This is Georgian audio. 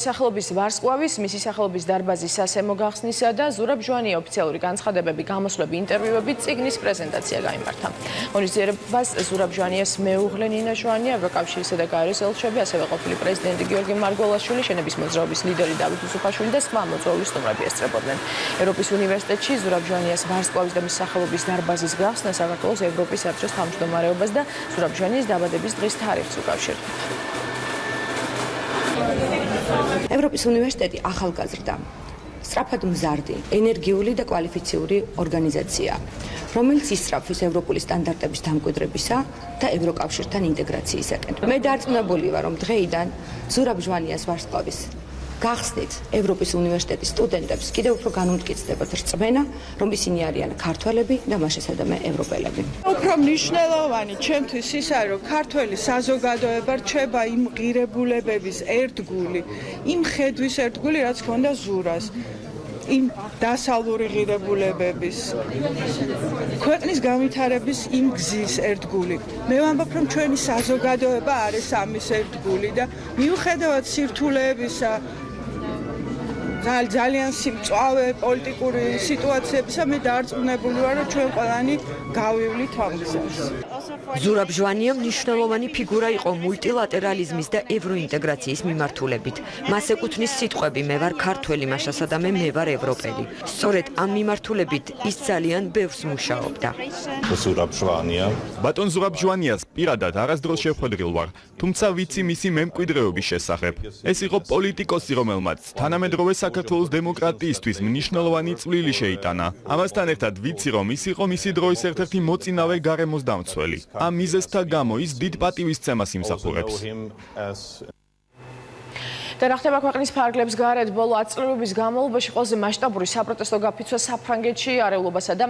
სახელობის ვარსკვლავის, მისი სახელობის დარბაზის სასემო გახსნისა და ზურაბ ჟვანია ოფიციალური განცხადებები, გამოსვლები, ინტერვიუები, წიგნის პრეზენტაცია გაიმართა. ღონისძიებას ზურაბ ჟვანიას მეუღლე ნინა ჟვანია, ევროკავშირისა და გაეროს ელჩები, ასევე ყოფილი პრეზიდენტი გიორგი მარგველაშვილი, შენების მოძრაობის ლიდერი დავით უსუფაშვილი და სხვა მოძრაობის სტუმრები ესწრებოდნენ. ევროპის უნივერსიტეტში ზურაბ ჟვანიას ვარსკვლავის და მის სახელობის დარბაზის გახსნა საქართველოს ევროპის საბჭოს თავმჯდომარეობას და ზურაბ ჟვანიის დაბადების დღის თარიღს უკავშირდება. ევროპის უნივერსიტეტი ახალგაზრდა, სწრაფად მზარდი, ენერგიული და კვალიფიციური ორგანიზაცია, რომელიც ისწრაფვის ევროპული სტანდარტების დამკვიდრებისა და ევროკავშირთან ინტეგრაციისაკენ. მე დარწმუნებული ვარ, რომ დღეიდან ზურაბ ჟვანიას ვარსკვლავის გახსნით ევროპის უნივერსიტეტის სტუდენტებს კიდევ უფრო განუმტკიცდებათ რწმენა, რომ ისინი არიან ქართველები და მას შესაბამე ევროპელები. უფრო მნიშვნელოვანი ჩემთვის ის არის, რომ ქართველი საზოგადოება რჩება იმ ღირებულებების ერთგული, იმ ხედვის ერთგული, რაც ჰქონდა ზურას. იმ დასავლური ღირებულებების, ქვეყნის განვითარების იმ გზის ერთგული. მე ვამბობ, რომ ჩვენი საზოგადოება არის ამის ერთგული და მიუხედავად სირთულეებისა, ძალიან სიმწვავე პოლიტიკური სიტუაციებისა, მე დარწმუნებული ვარ, რომ ჩვენ ყველანი გავივლით ამ გზას. ზურაბ ჟვანია მნიშვნელოვანი ფიგურა იყო მულტილატერალიზმის და ევროინტეგრაციის მიმართულებით. მას ეკუთვნის სიტყვები „მე ვარ ქართველი, მაშასადამე მე ვარ ევროპელი“. სწორედ ამ მიმართულებით ის ძალიან ბევრს მუშაობდა. ზურაბ ჟვანია. ბატონ ზურაბ ჟვანიას პირადად არასდროს შეხვედრილ ვარ, თუმცა ვიცი მისი მემკვიდრეობის შესახებ. ეს იყო პოლიტიკოსი, რომელმაც თანამედროვე საქართველოს დემოკრატიისთვის მნიშვნელოვანი წვლილი შეიტანა. ამასთან ერთად ვიცი, რომ ის იყო მისი დროის ერთ-ერთი მოწინავე გარემოს დამცველი. ამ მიზეზთა გამო ის დიდ პატივისცემას იმსახურებს. და რა ხდება ქვეყნის ფარგლებს გარეთ ბოლო 10 წლების განმავლობაში ყველაზე მასშტაბური საპროტესტო გაფიცვა საფრანგეთში არეულობასა და